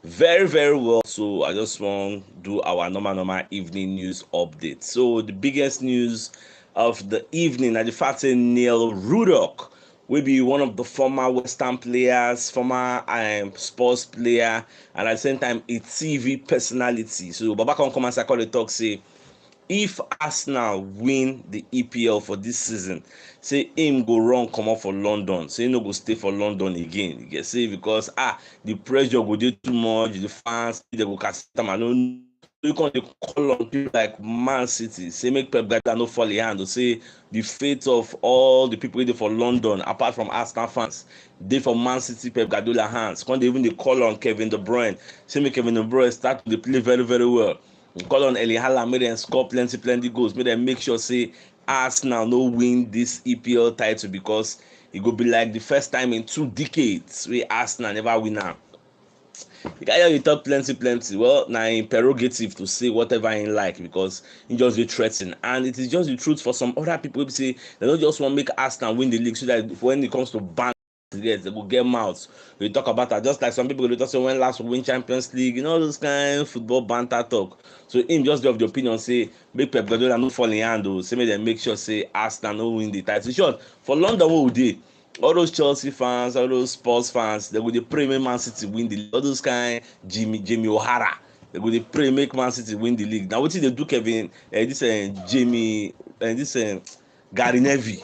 Very, very well. So I just want to do our normal evening news update. So the biggest news of the evening, at the fact say Neil Ruddock will be one of the former West Ham players, former sports player, and at the same time a TV personality. So Baba come and call the talk say if Arsenal win the EPL for this season, say him go run comot for London, say he no go stay for London again. You get say because the pressure go dey too much, the fans they go cast am. I no know. So you come dey call on people like Man City, say make Pep Guardiola no fall in hand to say the fate of all the people wey dey for London apart from Arsenal fans dey for Man City Pep Guardiola hands. Come dey even dey call on Kevin De Bruyne, say make Kevin De Bruyne start to dey play very very well. Call on Eli Haaland, make dem score plenty goals, make dem make sure say Arsenal no win this EPL title because e go be like the first time in 2 decades wey Arsenal never win am. The guy dey talk plenty. Well, na im prerogative to say whatever im like because im just dey threa ten and it is just the truth for some other people wey be say dem no just wan make Arsenal win the league so that when it comes to ban yes, they go get mouth. We talk about that just like some people go talk say when last we win Champions League, those kind of football banter talk. So him just dey of the opinion say make Pep Guardiola no fall in hand o, say make dem make sure say Arsenal no win the title. In short, for London wey we dey, all those Chelsea fans, all those Spurs fans, they go dey pray make Man City win the league. All those kind Jamie O'Hara, they go dey pray make Man City win the league. Na wetin dey do Kevin Gary Neville,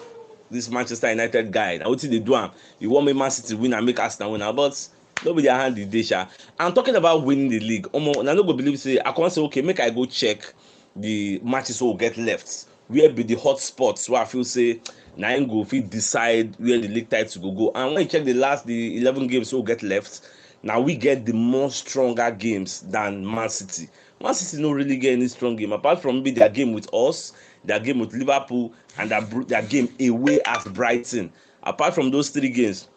this Manchester United guy, na wetin dey do am. He wan make Man City win and make Arsenal win am, but no be their hand e dey sha. And talking about winning the league, una no go believe say I come say okay make I go check the matches wey we get left, where be the hot spots wey I feel say na im go fit decide where the league title go go. And when you check the 11 games wey we get left, na we get the more stronger games than Man City. Man City no really get any strong game apart from maybe their game with us, their game with Liverpool, and their game away at Brighton. Apart from those 3 games,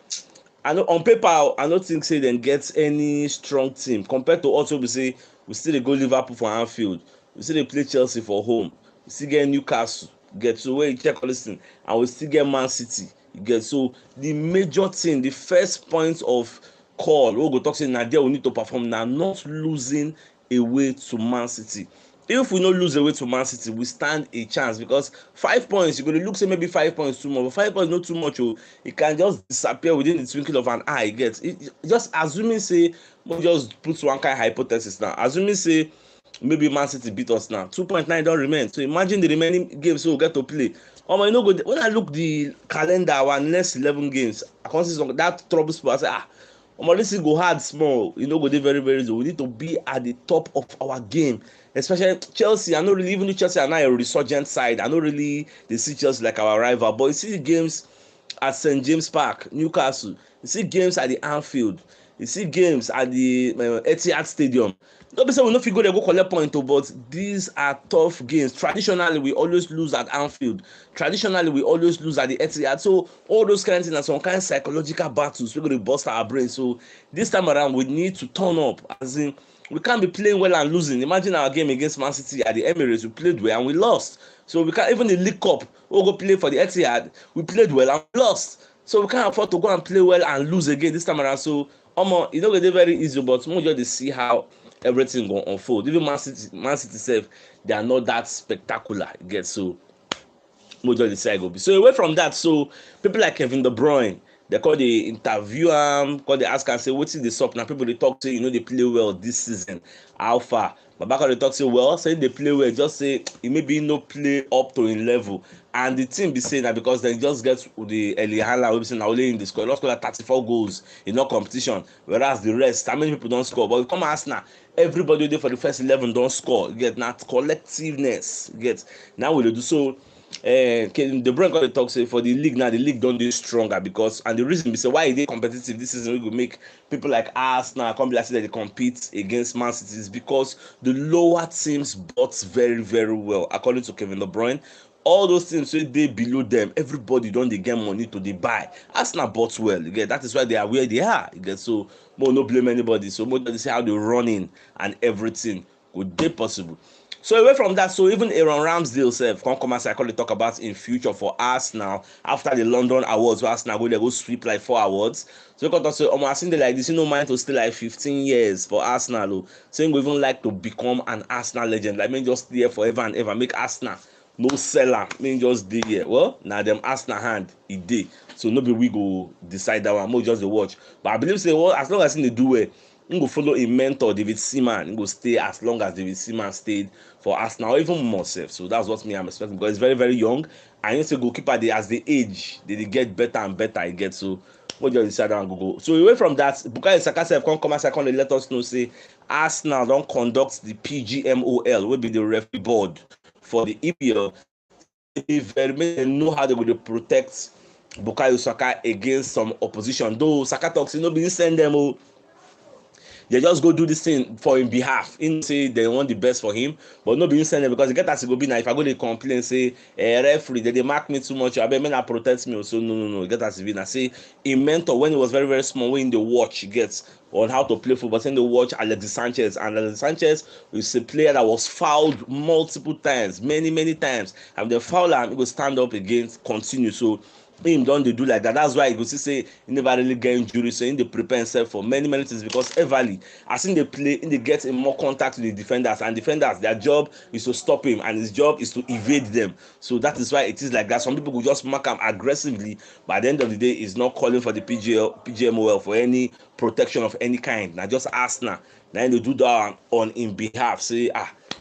I know on paper I no think say dem get any strong team compared to us wey be say we still dey go Liverpool for Anfield, we still dey play Chelsea for home, we still get Newcastle, get so when you check all this thing, and we still get Man City, you get. So the major thing, the first point of call wey we go talk say na there we need to perform na not losing away to Man City. If we no lose away to Man City, we stand a chance because 5 points, you go dey look say maybe 5 points too much, but 5 points no too much o. It can just disappear within the twinkle of an eye. Just assuming say we just put one kind hypothesis now, assuming say maybe Man City beat us now, 2.9 don remain. So imagine the remaining games wey we get to play. You no go when I look the calendar, our next 11 games, I come see some that trouble spot. I say this thing go hard small. E no go dey very very easy. We need to be at the top of our game, especially Chelsea. I no really, even though Chelsea are now a resurgent side, I no really dey see Chelsea like our rival, but you see the games at St James Park, Newcastle, you see games at the Anfield, you see games at the Etihad Stadium. No be say we no fit go there go collect point o, but these are tough games. Traditionally we always lose at Anfield, traditionally we always lose at the Etihad. So all those kind of things are some kind of psychological battles wey go dey burst our brain. So this time around we need to turn up, as in we can't be playing well and losing. Imagine our game against Man City at the Emirates, we played well and we lost. So we can't, even the League Cup we'll go play for the Etihad, we played well and we lost. So we can't afford to go and play well and lose again this time around. So e no go dey very easy, but we just dey see how everything go unfold. Even Man City sef, they are not that spectacular, you get. So we just dey see how e go be. So away from that, so people like Kevin De Bruyne, they call dey interview am, call dey ask am say wetin dey sup. Na people dey talk say dey play well this season, how far? Baba come dey talk say well, say dey play well, just say maybe no play up to im level. And the thing be say na because dem just get the Eli Haaland wey be say na only him dey score. He don score like 34 goals in all competition, whereas the rest, how many people don score? But come Arsenal, everybody wey dey for the first 11 don score. You get, na collectiveness, you get. Now we dey do so. De Bruyne come dey talk say for the league now, the league don dey stronger because, and the reason be say why e dey competitive this season wey go make people like Arsenal come be like say dem dey compete against Man City is because the lower teams bought very very well. According to Kevin De Bruyne, all those teams wey dey below them, everybody don dey get money to dey buy. Arsenal bought well, you get. That is why they are where they are, you get. So no blame anybody. So more just say how they running and everything go dey possible. So away from that, so even Aaron Ramsdale self come as I call it talk about in future for Arsenal after the London awards where Arsenal go sweep like 4 awards. So you can talk say I seen like this, you know, mind to stay like 15 years for Arsenal. Oh. So you even like to become an Arsenal legend, like me just stay here forever and ever, make Arsenal no seller, me just dey here. Well, now them Arsenal hand e dey. So nobody we go decide that one, more just the watch. But I believe say well, as long as they do well, he go follow a mentor, David Seaman. He go stay as long as David Seaman stayed for Arsenal, or even more safe. So that's what me I'm expecting because he's very, very young. And you say goalkeeper, they as they age, they get better and better. I get so. What just decide and go. So away from that, Bukayo Saka self come as I can let us know say Arsenal don't conduct the PGMOL, will be the referee board for the EPL. They know how they will protect Bukayo Saka against some opposition. Though Saka talks, nobody send them. Oh, they just go do this thing for him behalf. Him say they want the best for him, but no be send them because they get as it go be now. If I go dey complain say referee they mark me too much, I bet men protect me. So no. Get as it be now. Say a mentor when he was very, very small, when the watch he gets on how to play football. Then they watch Alexis Sanchez, and Alexis Sanchez is a player that was fouled multiple times, many times, and the fouler he go stand up against continue. So him don dey do like that. That's why you go see say he never really get injury, so he dey prepare himself for many things because everly as him dey play, he dey get in more contact with the defenders, and defenders their job is to stop him and his job is to evade them. So that is why it is like that. Some people go just mark him aggressively, but at the end of the day he's not calling for the PGMOL for any protection of any kind. Na just Arsenal na dey do that on him behalf, say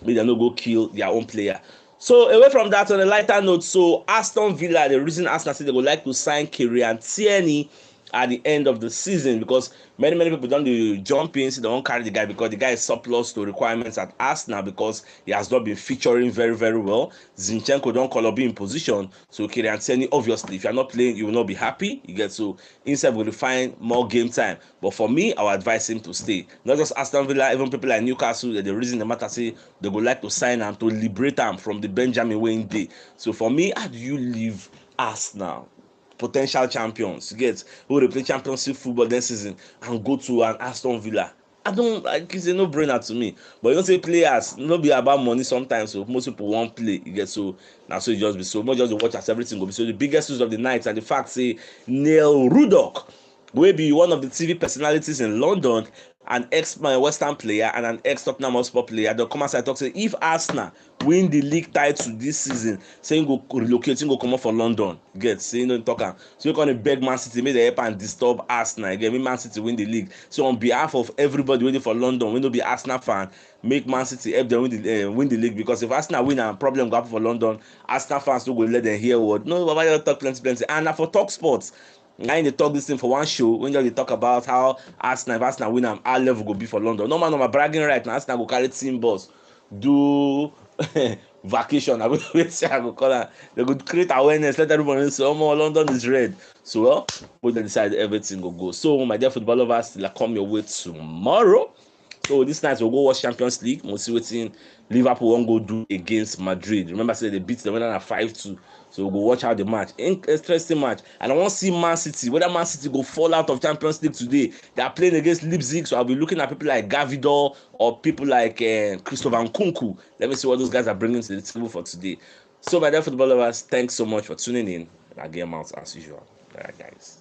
make dem no go kill their own player. So away from that, on a lighter note, so Aston Villa, the reason Arsenal say they would like to sign Kieran Tierney at the end of the season because many people don't do jump in, so they won't carry the guy because the guy is surplus to requirements at Arsenal because he has not been featuring very well. Zinchenko don't call up in position, so Kieran Tierney obviously if you're not playing you will not be happy. You get so instead will find more game time. But for me, I would advise him to stay. Not just Aston Villa, even people like Newcastle. The reason the matter say they would like to sign him to liberate him from the Benjamin Wayne day. So for me, how do you leave Arsenal? Potential champions, you get who will play championship football this season and go to an Aston Villa. I don't like it's a no-brainer to me. But you don't say players, no be about money sometimes. So most people won't play. You get so now so it just be so much just watch as everything go be. So the biggest news of the night and the fact say Neil Ruddock will be one of the TV personalities in London, an ex-West Ham player and an ex-Tottenham Hotspur player. The come outside talk say if Arsenal win the league title this season, saying go relocate, go come up for London. Get saying no talk. So you're gonna beg Man City, make the help and disturb Arsenal again. Make Man City win the league. So on behalf of everybody waiting for London, we don't be Arsenal fan, make Man City help them win the league because if Arsenal win and problem go happen for London, Arsenal fans don't go let them hear word. No, Baba you talk plenty. And now for Talk Sports. Now they talk this thing for one show when they talk about how Arsenal, if Arsenal win, our level go be for London. No man, bragging right now. Arsenal go carry team bus, do vacation. I go call her. They could create awareness, let everybody say, "Oh, more London is red." So well, we decide everything will go. So my dear football lovers, will come your way tomorrow. So this night we'll go watch Champions League. We'll see what Liverpool won't go do against Madrid. Remember, I said they beat them when they 5-2. So we'll go watch out the match. Interesting match. And I want to see Man City. Whether Man City go fall out of Champions League today. They are playing against Leipzig. So I'll be looking at people like Gavidor or people like Christopher Nkunku. Let me see what those guys are bringing to the table for today. So my dear football lovers, thanks so much for tuning in. And I'll get them out as usual. All right, guys.